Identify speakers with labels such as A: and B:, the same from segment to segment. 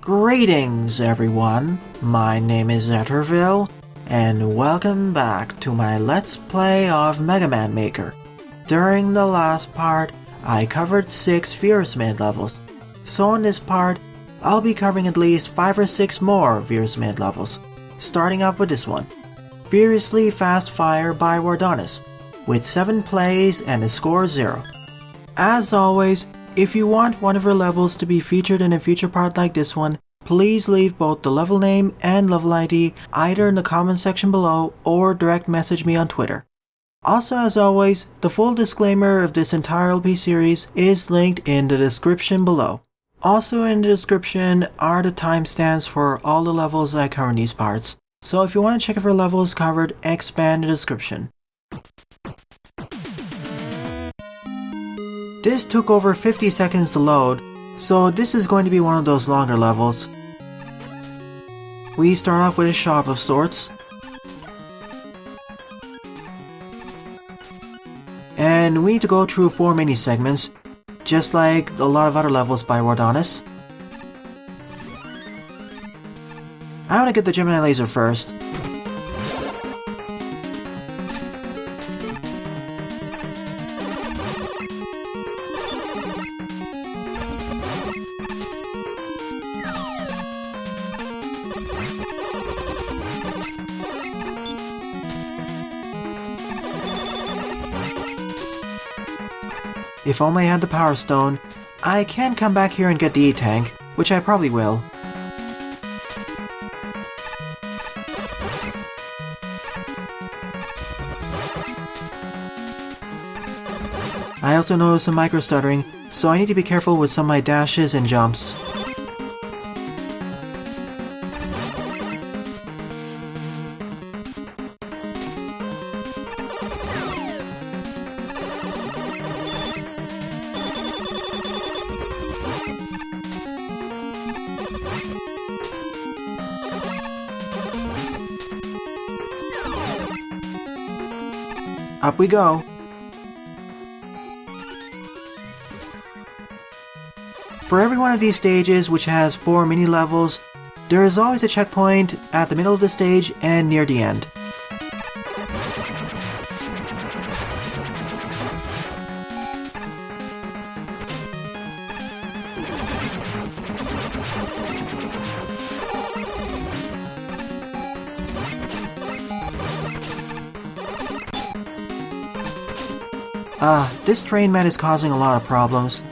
A: Greetings everyone, my name is Etterville, and welcome back to my Let's Play of Mega Man Maker. During the last part, I covered 6 Fierce-Made levels, so in this part, I'll be covering at least 5 or 6 more Fierce-Made levels, starting up with this one, Furiously Fast Fire by Wardonis, with 7 plays and a score 0. As always, if you want one of her levels to be featured in a future part like this one, please leave both the level name and level ID either in the comment section below or direct message me on Twitter. Also, as always, the full disclaimer of this entire LP series is linked in the description below. Also in the description are the timestamps for all the levels I cover in these parts, so if you want to check if her level is covered, expand the description. This took over 50 seconds to load, so this is going to be one of those longer levels. We start off with a shop of sorts. And we need to go through 4 mini segments, just like a lot of other levels by Wardonis. I want to get the Gemini laser first. If only I had the Power Stone, I can come back here and get the E-Tank, which I probably will. I also noticed some micro-stuttering, so I need to be careful with some of my dashes and jumps. Up we go! For every one of these stages, which has 4 mini levels, there is always a checkpoint at the middle of the stage and near the end. This train mat is causing a lot of problems.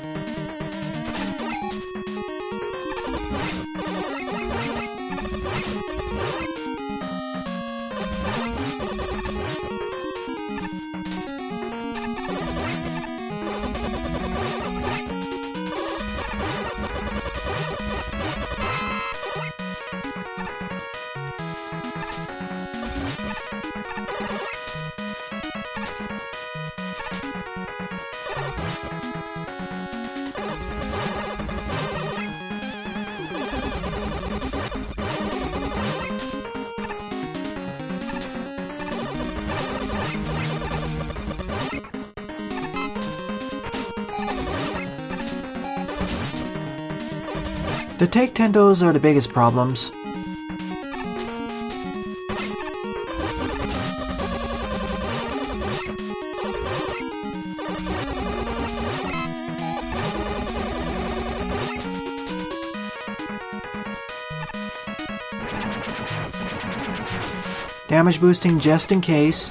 A: The take tendos are the biggest problems. Damage boosting just in case.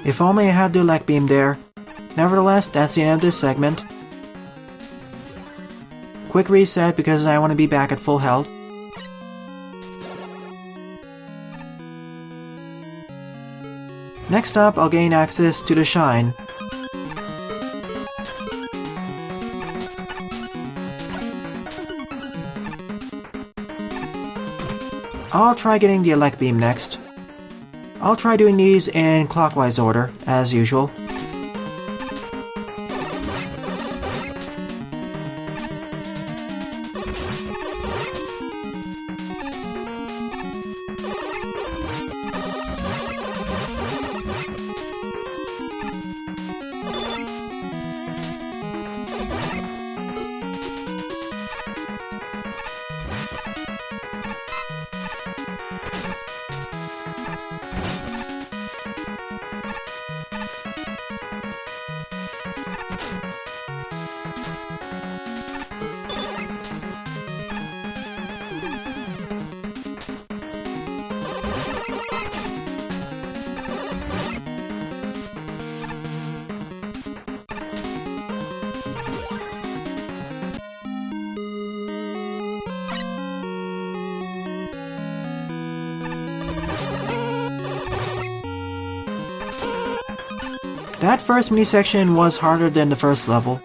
A: If only I had the elect beam there. Nevertheless, that's the end of this segment. Quick reset because I want to be back at full health. Next up, I'll gain access to the Shine. I'll try getting the elect beam next. I'll try doing these in clockwise order, as usual. That first mini section was harder than the first level.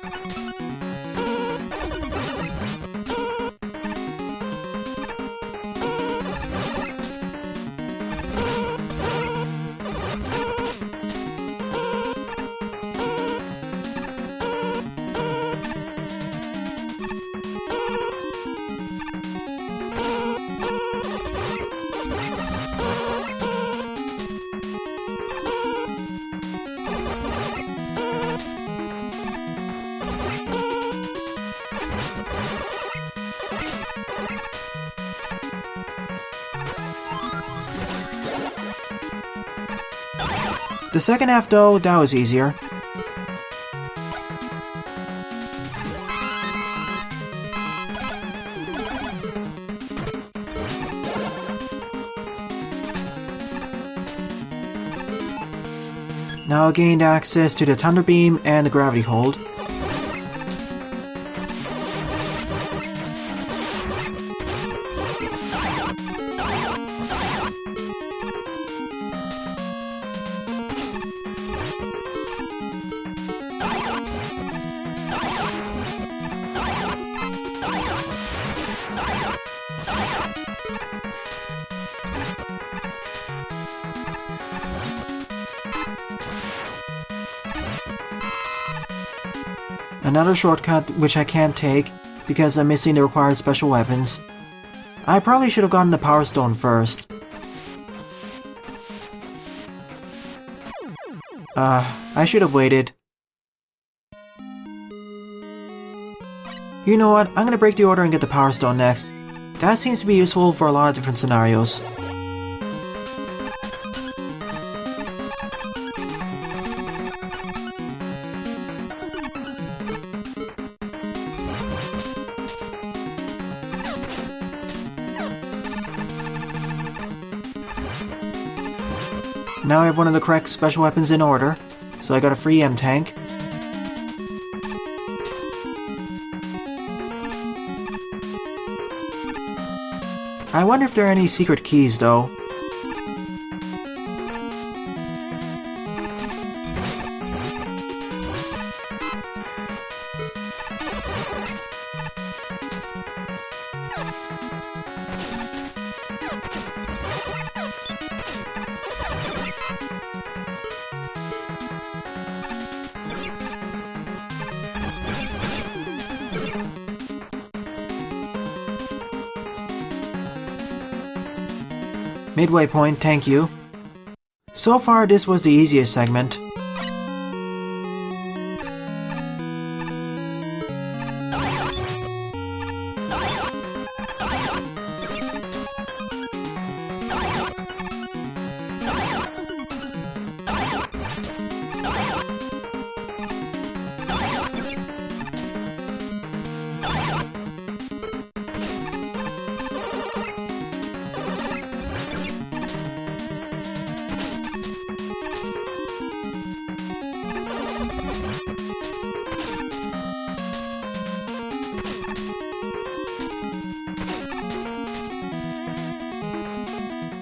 A: The second half though, that was easier. Now I gained access to the Thunder Beam and the Gravity Hold. Another shortcut which I can't take because I'm missing the required special weapons. I probably should have gotten the Power Stone first. I should have waited. You know what, I'm gonna break the order and get the Power Stone next. That seems to be useful for a lot of different scenarios. Now I have one of the correct special weapons in order, so I got a free M-Tank. I wonder if there are any secret keys though. Midway point, thank you. So far, this was the easiest segment.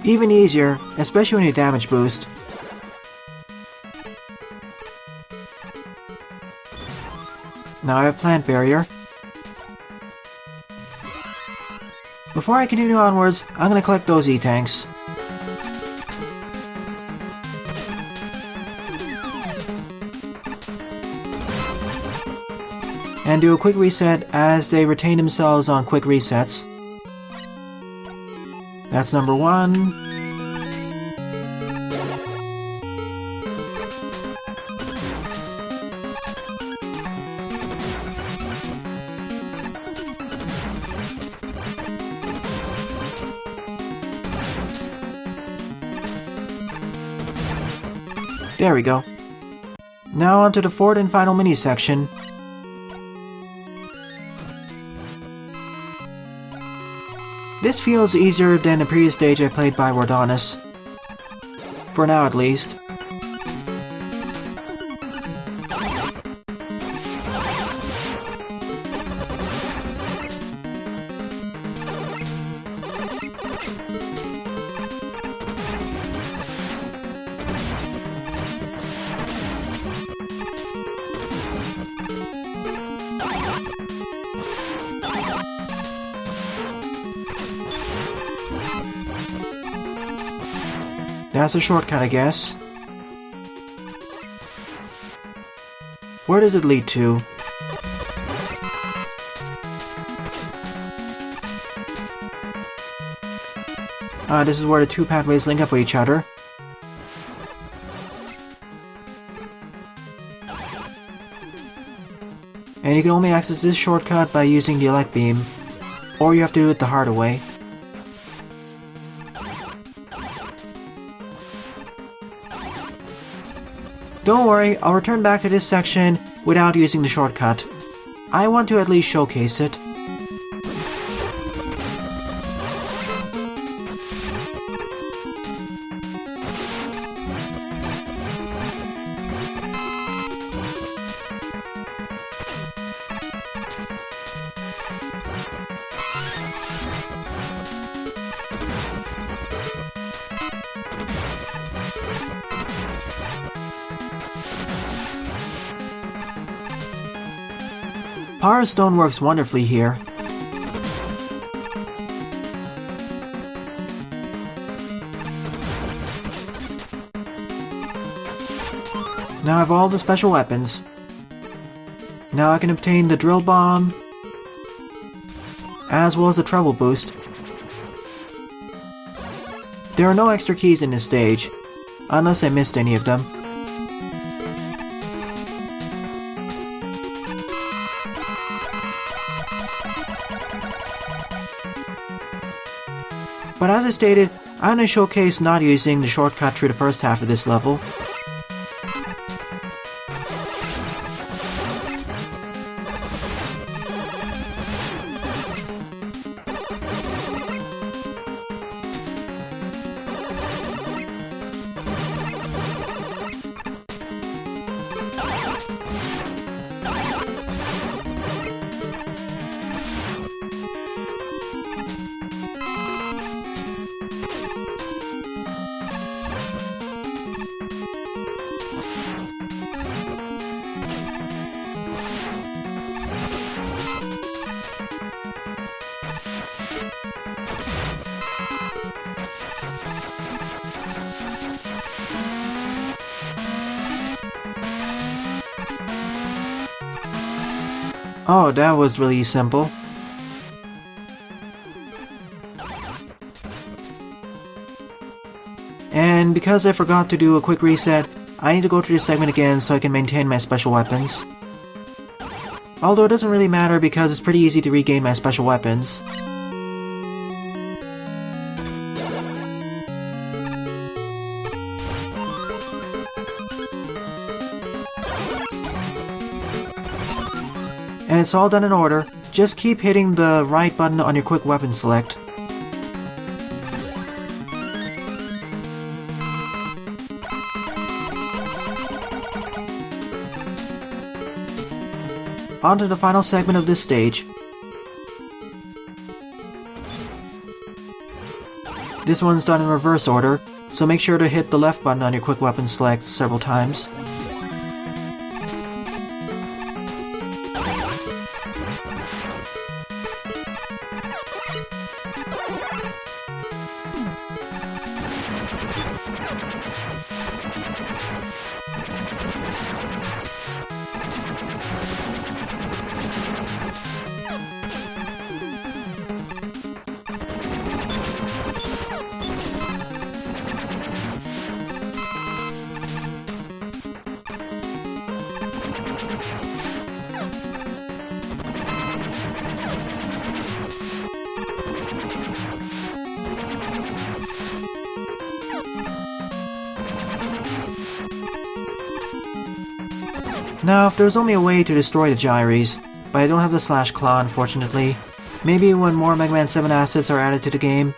A: Even easier, especially when you damage boost. Now I have Plant Barrier. Before I continue onwards, I'm gonna collect those E-Tanks. And do a quick reset as they retain themselves on quick resets. That's number one. There we go. Now onto the fourth and final mini section. This feels easier than the previous stage I played by Wardonis. For now at least. That's a shortcut, I guess. Where does it lead to? This is where the two pathways link up with each other. And you can only access this shortcut by using the elect beam, or you have to do it the harder way. Don't worry, I'll return back to this section without using the shortcut. I want to at least showcase it. Power Stone works wonderfully here. Now I have all the special weapons. Now I can obtain the drill bomb, as well as the treble boost. There are no extra keys in this stage, unless I missed any of them. But as I stated, I'm going to showcase not using the shortcut through the first half of this level. Oh, that was really simple. And because I forgot to do a quick reset, I need to go through this segment again so I can maintain my special weapons. Although it doesn't really matter because it's pretty easy to regain my special weapons. And it's all done in order, just keep hitting the right button on your quick weapon select. On to the final segment of this stage. This one's done in reverse order, so make sure to hit the left button on your quick weapon select several times. Now, if there's only a way to destroy the gyres, but I don't have the slash claw unfortunately, maybe when more Mega Man 7 assets are added to the game,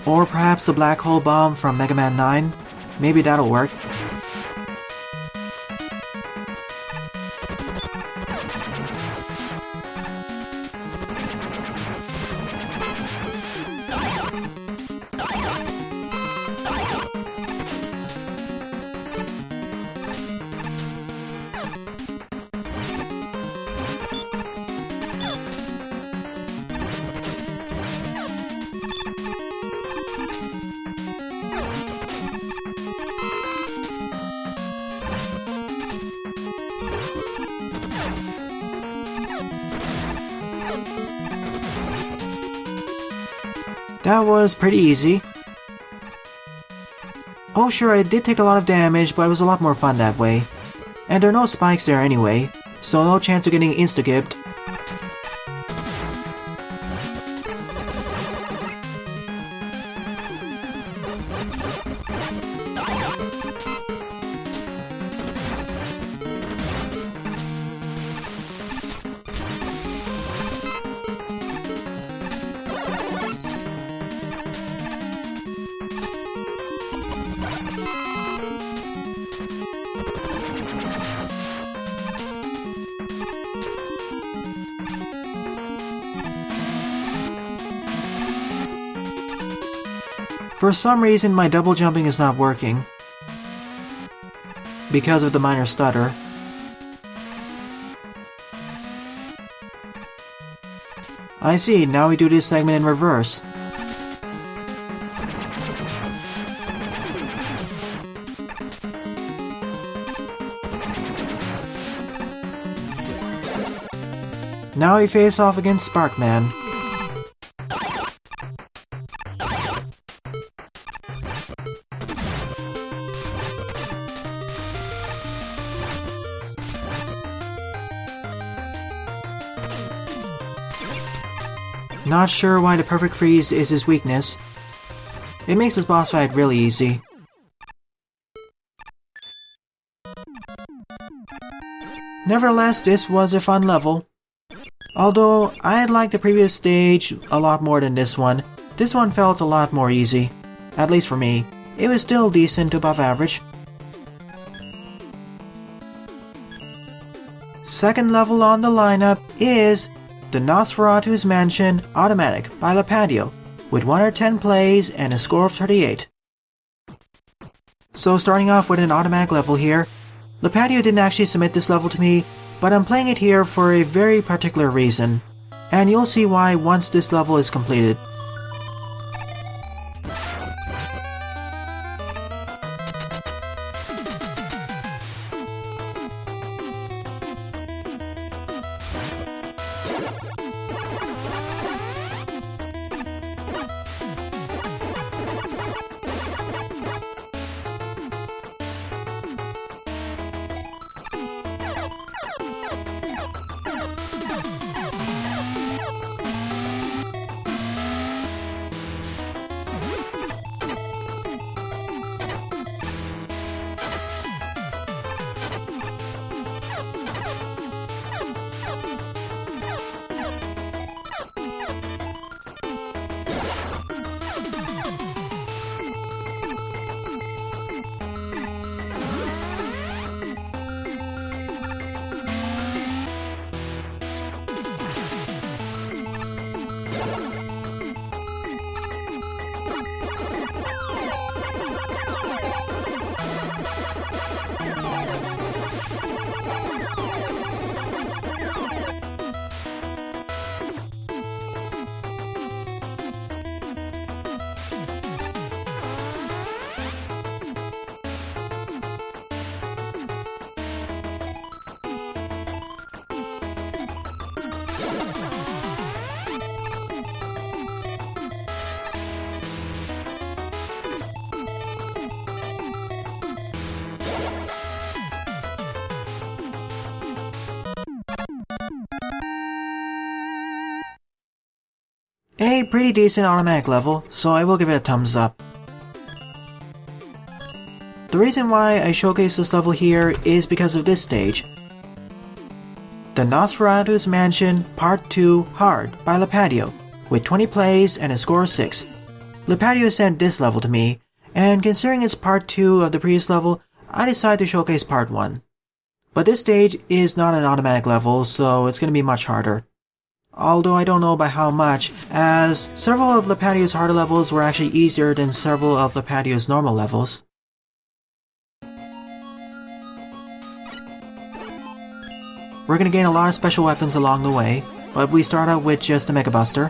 A: or perhaps the black hole bomb from Mega Man 9, maybe that'll work. That was pretty easy. Oh sure, it did take a lot of damage, but it was a lot more fun that way. And there are no spikes there anyway, so no chance of getting insta-gibbed. For some reason, my double jumping is not working because of the minor stutter. I see, now we do this segment in reverse. Now we face off against Sparkman. Not sure why the perfect freeze is his weakness. It makes this boss fight really easy. Nevertheless, this was a fun level. Although, I liked the previous stage a lot more than this one felt a lot more easy. At least for me. It was still decent to above average. Second level on the lineup is the Nosferatus Mansion Automatic by Lipatio, with 110 plays and a score of 38. So starting off with an automatic level here, Lipatio didn't actually submit this level to me, but I'm playing it here for a very particular reason, and you'll see why once this level is completed. A pretty decent automatic level, so I will give it a thumbs up. The reason why I showcase this level here is because of this stage. The Nosferatus Mansion Part 2 Hard by Lipatio, with 20 plays and a score of 6. Lipatio sent this level to me, and considering it's Part 2 of the previous level, I decided to showcase Part 1. But this stage is not an automatic level, so it's going to be much harder. Although I don't know by how much, as several of Lipatio's harder levels were actually easier than several of Lipatio's normal levels. We're gonna gain a lot of special weapons along the way, but we start out with just the Mega Buster.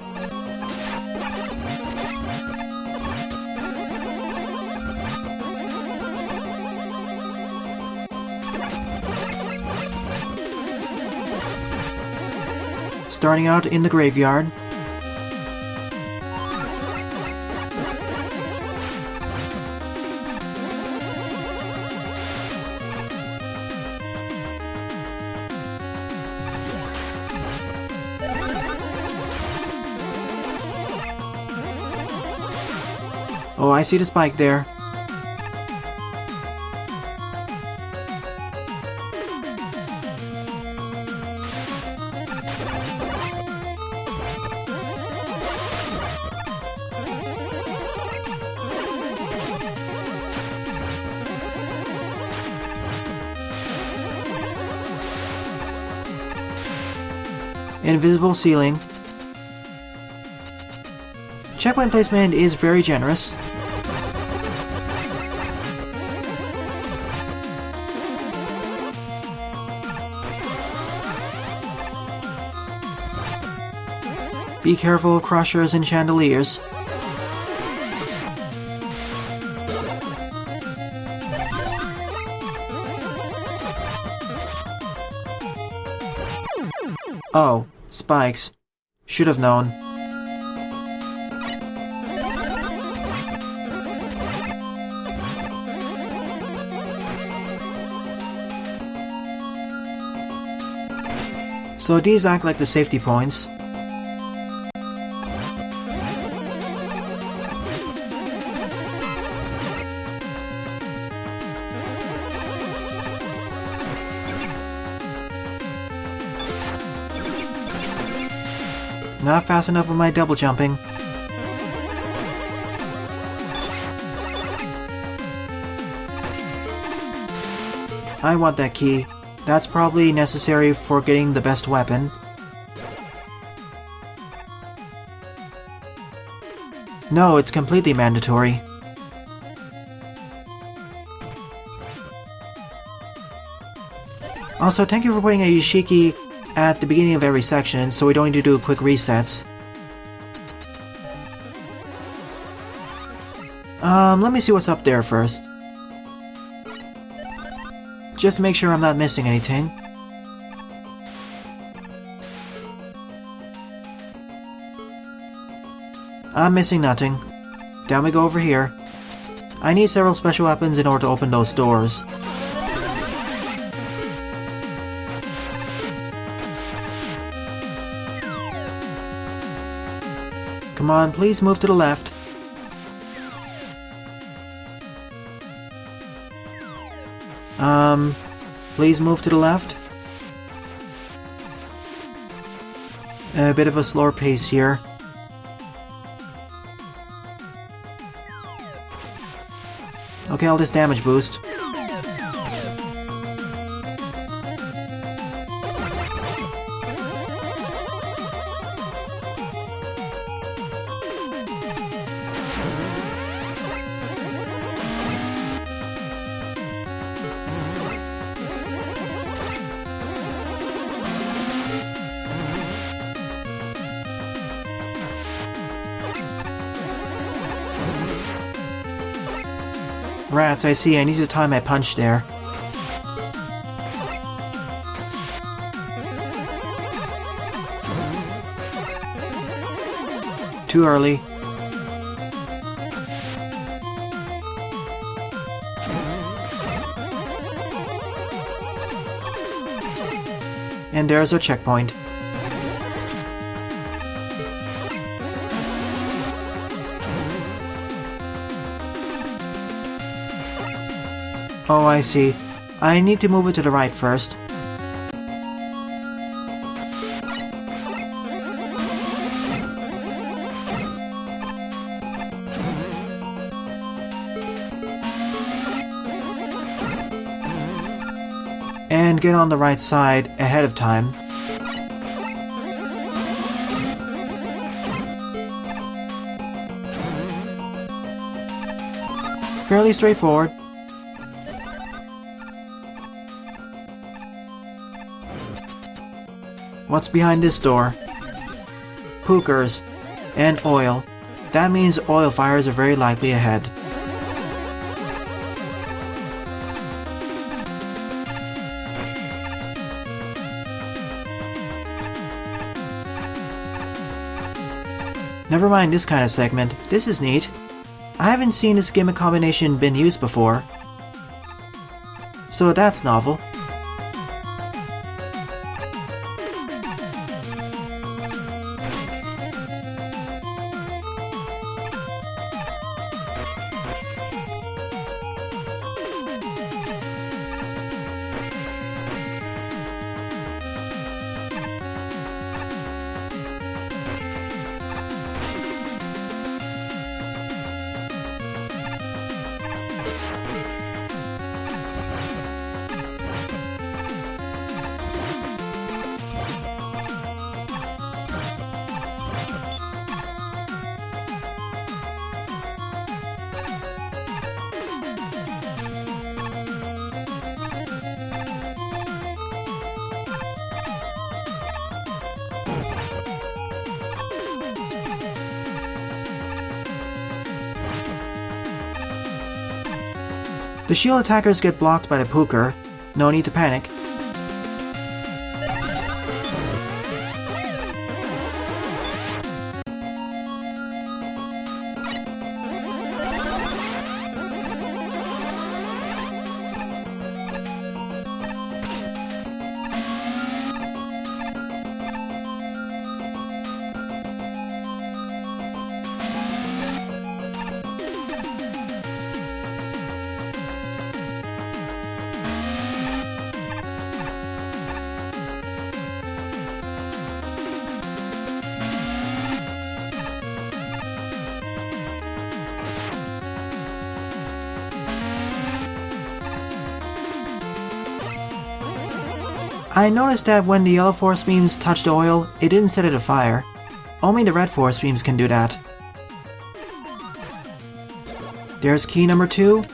A: Starting out in the graveyard. Oh, I see the spike there. Invisible ceiling. Checkpoint placement is very generous. Be careful of crushers and chandeliers. Oh, spikes. Should have known. So these act like the safety points. Not fast enough with my double jumping. I want that key. That's probably necessary for getting the best weapon. No, it's completely mandatory. Also, thank you for putting a Yoshiki at the beginning of every section, so we don't need to do quick resets. Let me see what's up there first. Just to make sure I'm not missing anything. I'm missing nothing. Down we go over here. I need several special weapons in order to open those doors. Come on, please move to the left. Please move to the left. A bit of a slower pace here. Okay, I'll just damage boost. Rats, I see. I need to time my punch there. Too early. And there's a checkpoint. Oh, I see. I need to move it to the right first. And get on the right side ahead of time. Fairly straightforward. What's behind this door? Pookers and oil. That means oil fires are very likely ahead. Never mind this kind of segment. This is neat. I haven't seen this gimmick combination been used before. So that's novel. The shield attackers get blocked by the Pooker. No need to panic. I noticed that when the yellow force beams touched the oil, it didn't set it afire. Only the red force beams can do that. There's key number 2.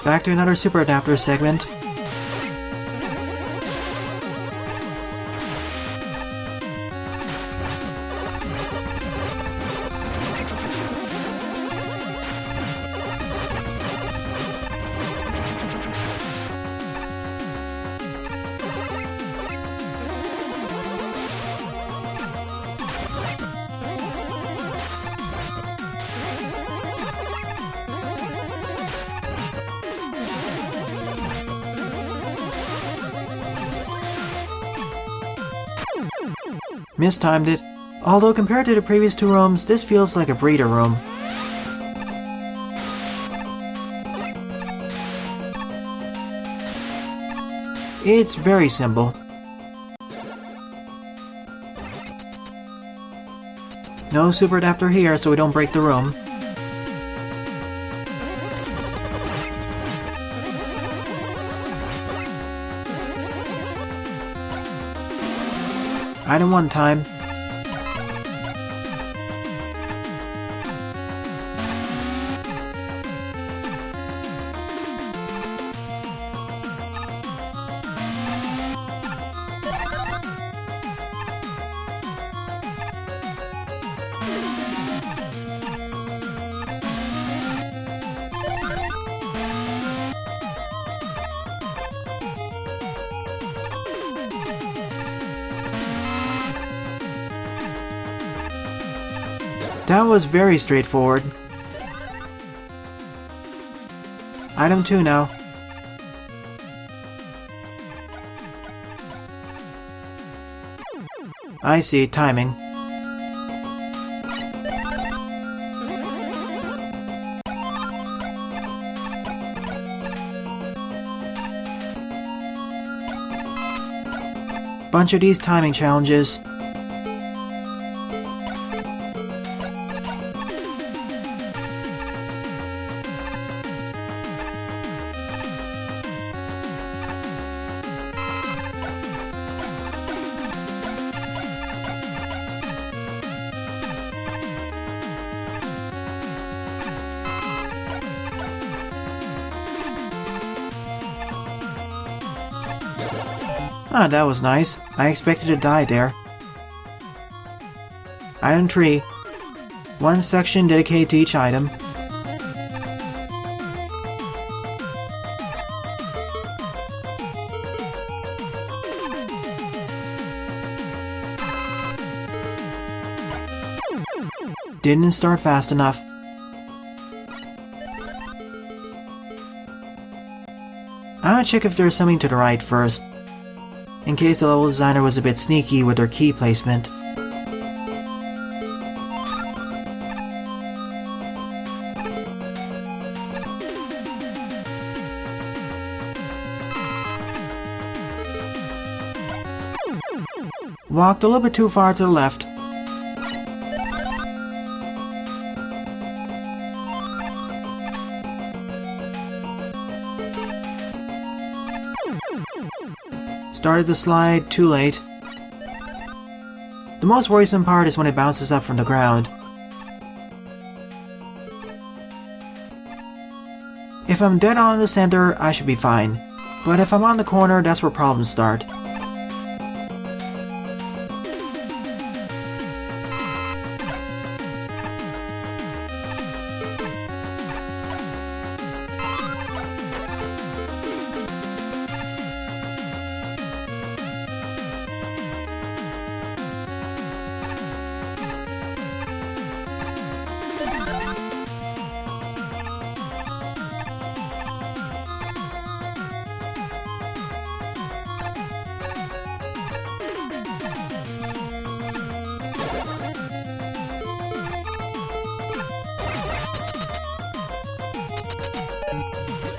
A: Back to another super adapter segment. Mistimed it. Although compared to the previous 2 rooms, this feels like a breeder room. It's very simple. No super adapter here so we don't break the room. Item 1 time. That was very straightforward. Item 2 now. I see, timing. Bunch of these timing challenges. Ah, that was nice. I expected to die there. Item 3. 1 section dedicated to each item. Didn't start fast enough. I'm gonna check if there's something to the right first, in case the level designer was a bit sneaky with their key placement. Walked a little bit too far to the left. Started the slide too late. The most worrisome part is when it bounces up from the ground. If I'm dead on in the center, I should be fine. But if I'm on the corner, that's where problems start.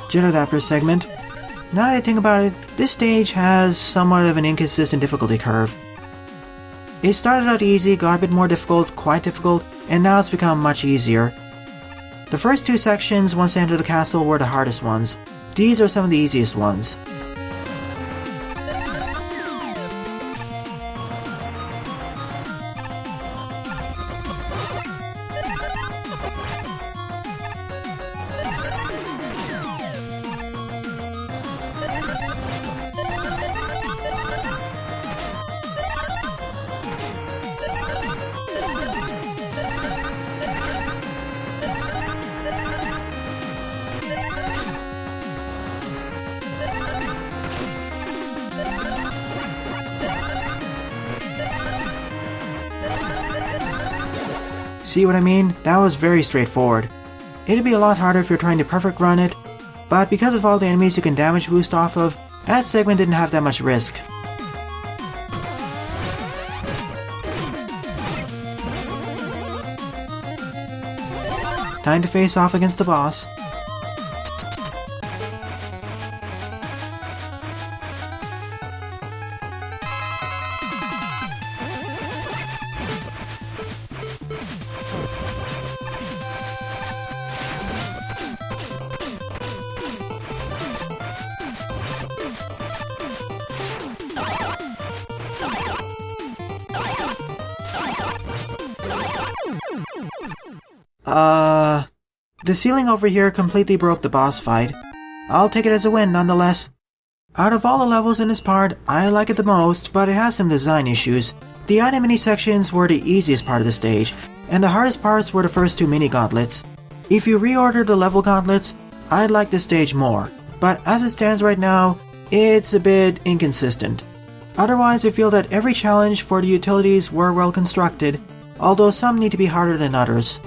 A: jet adapter segment. Now that I think about it, this stage has somewhat of an inconsistent difficulty curve. It started out easy, got a bit more difficult, quite difficult, and now it's become much easier. The first two sections once I entered the castle were the hardest ones. These are some of the easiest ones. See what I mean? That was very straightforward. It'd be a lot harder if you're trying to perfect run it, but because of all the enemies you can damage boost off of, that segment didn't have that much risk. Time to face off against the boss. The ceiling over here completely broke the boss fight. I'll take it as a win nonetheless. Out of all the levels in this part, I like it the most, but it has some design issues. The item mini sections were the easiest part of the stage, and the hardest parts were the first two mini gauntlets. If you reorder the level gauntlets, I'd like this stage more, but as it stands right now, it's a bit inconsistent. Otherwise, I feel that every challenge for the utilities were well constructed, although some need to be harder than others.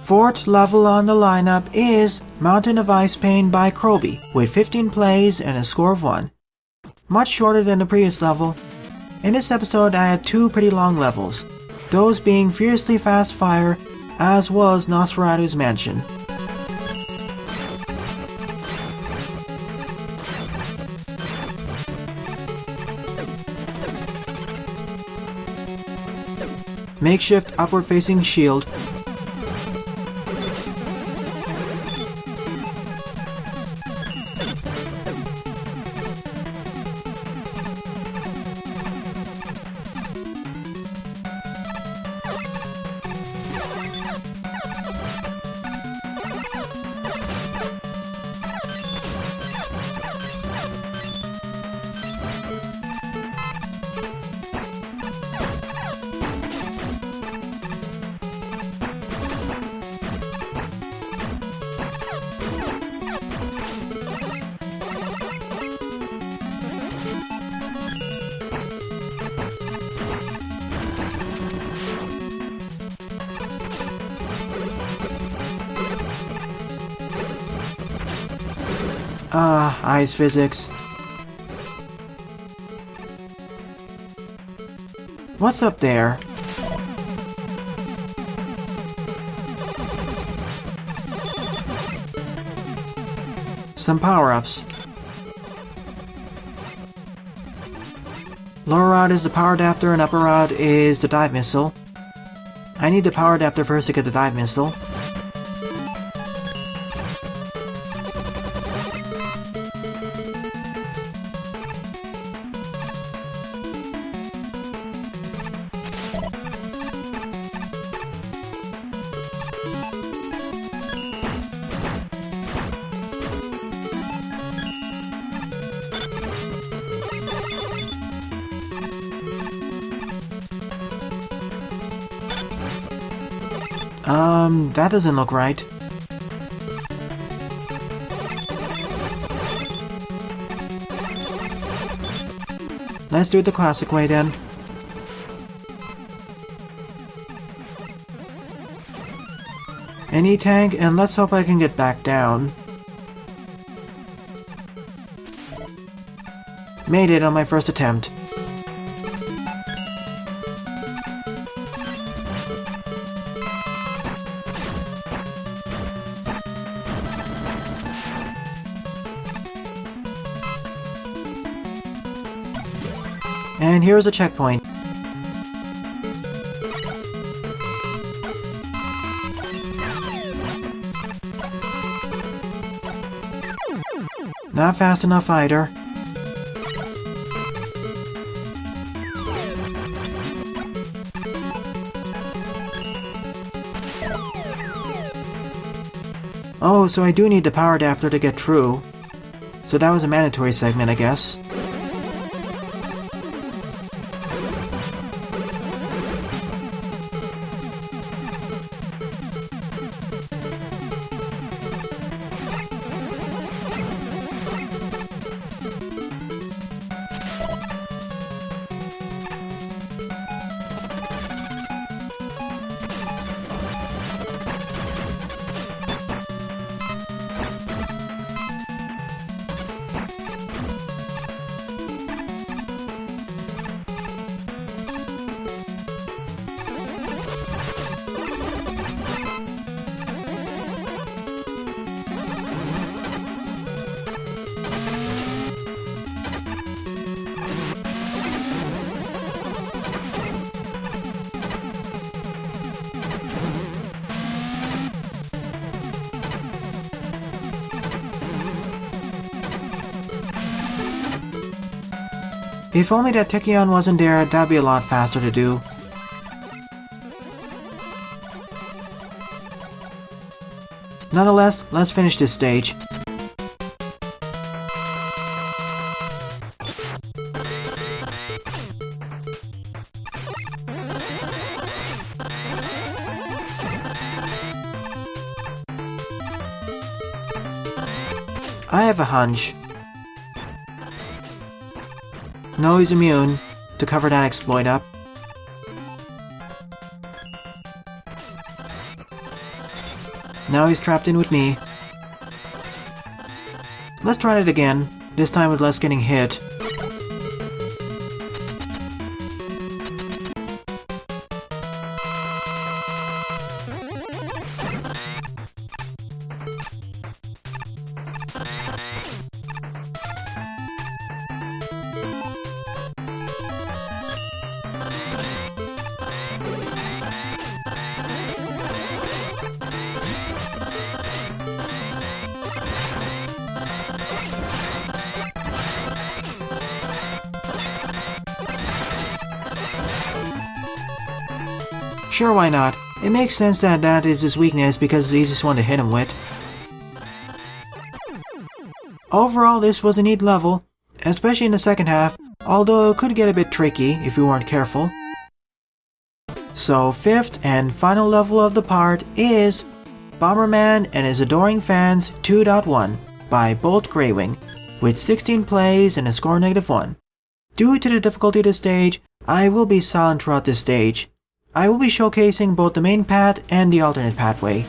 A: Fourth level on the lineup is Mountain of Ice Pain by Croby, with 15 plays and a score of 1. Much shorter than the previous level. In this episode I had two pretty long levels, those being Fiercely Fast Fire, as was Nosferatus Mansion. Makeshift upward facing shield. Ice physics. What's up there? Some power-ups. Lower rod is the power adapter and upper rod is the dive missile. I need the power adapter first to get the dive missile. That doesn't look right. Let's do it the classic way then. Any tank, and let's hope I can get back down. Made it on my first attempt. And here's a checkpoint. Not fast enough either. Oh, so I do need the power adapter to get through. So that was a mandatory segment, I guess. If only that Techion wasn't there, that'd be a lot faster to do. Nonetheless, let's finish this stage. I have a hunch. No, he's immune to cover that exploit up. Now he's trapped in with me. Let's try it again, this time with less getting hit. Sure, why not? It makes sense that that is his weakness because it's the easiest one to hit him with. Overall, this was a neat level, especially in the second half, although it could get a bit tricky if you weren't careful. So, fifth and final level of the part is Bomberman and His Adoring Fans 2.1 by BoltGreywing, with 16 plays and a score -1. Due to the difficulty of the stage, I will be silent throughout this stage. I will be showcasing both the main path and the alternate pathway.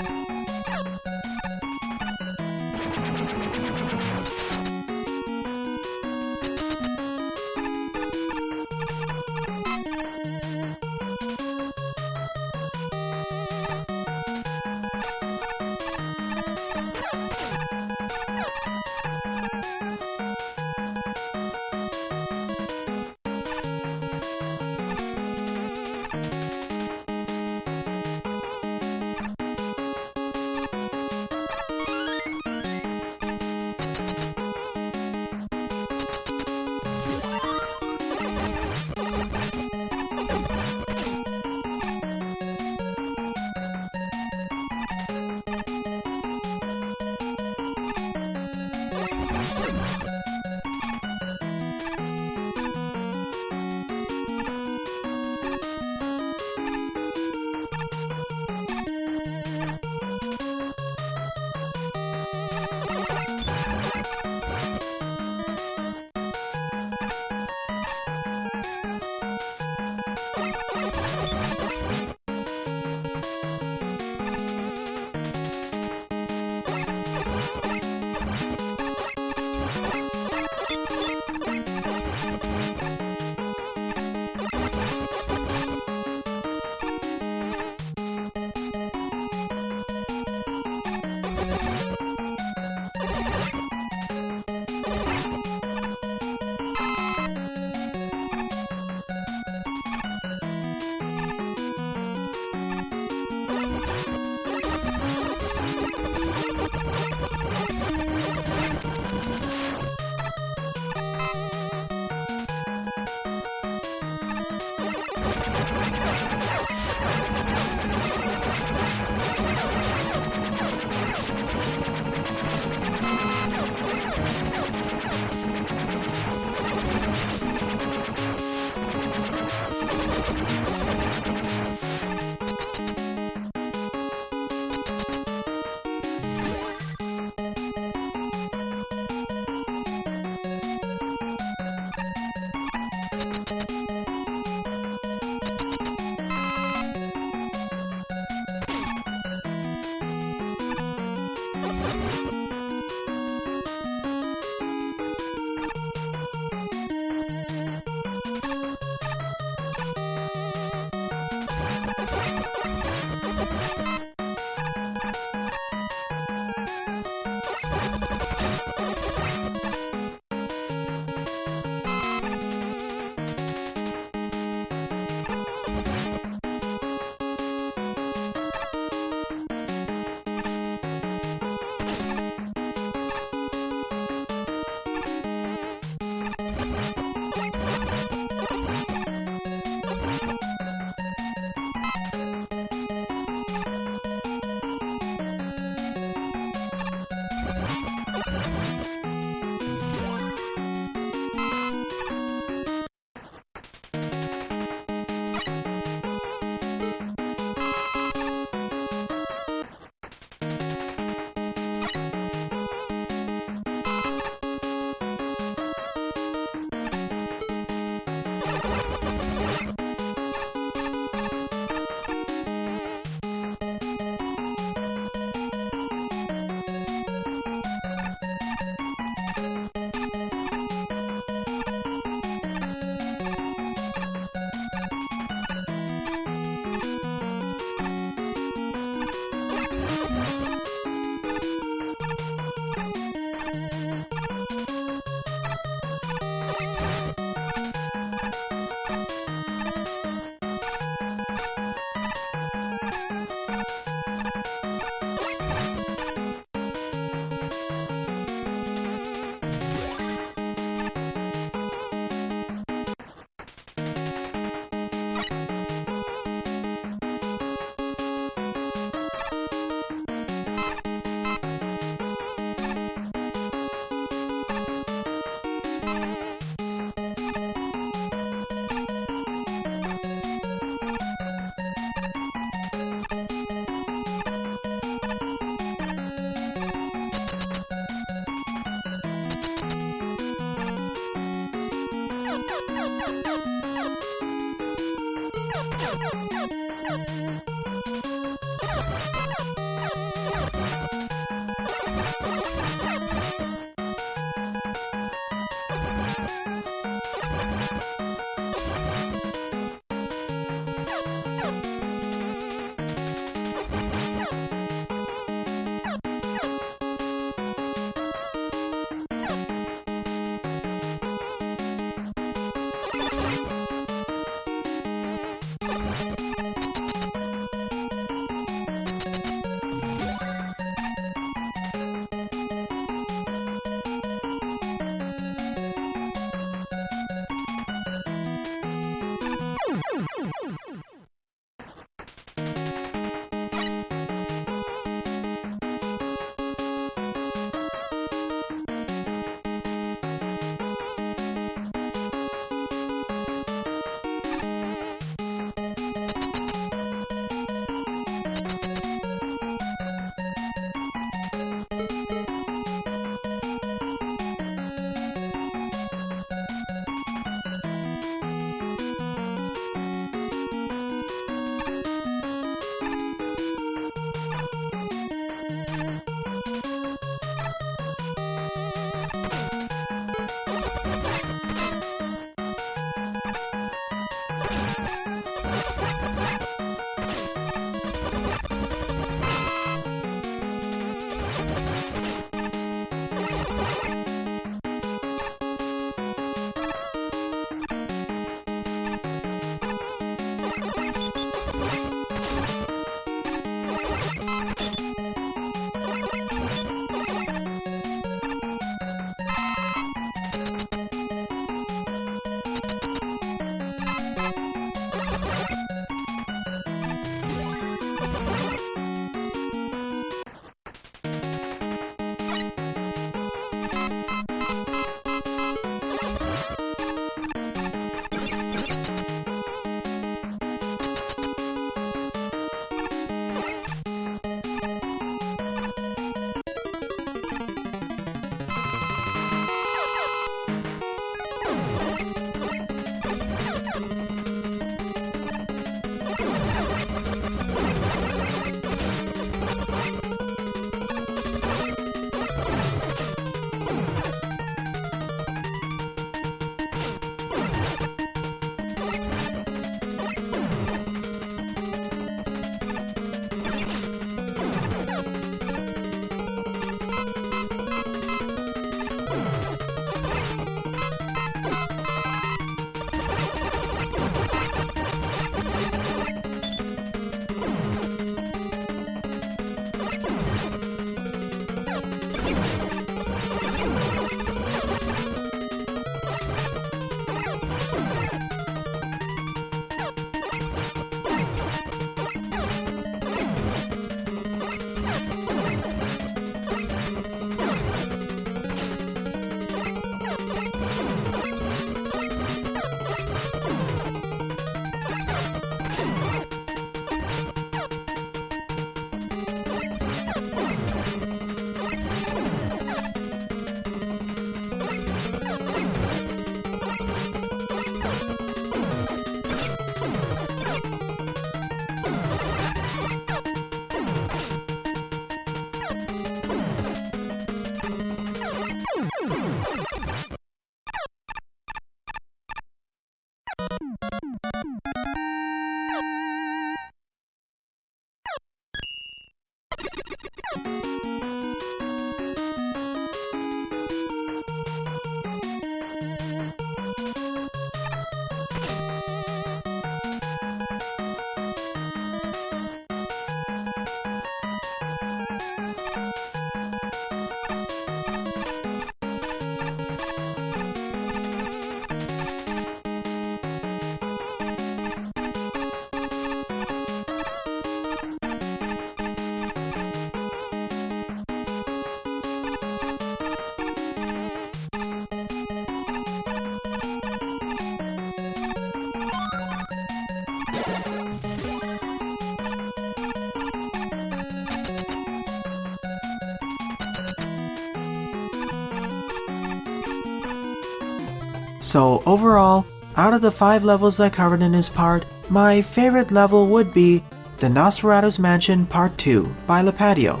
A: So overall, out of the 5 levels I covered in this part, my favorite level would be the Nosferatus Mansion Part 2 by Lipatio,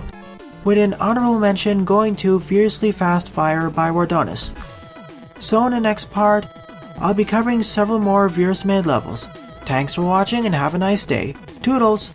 A: with an honorable mention going to Fiercely Fast Fire by Wardonis. So in the next part, I'll be covering several more Virus-made levels. Thanks for watching and have a nice day. Toodles!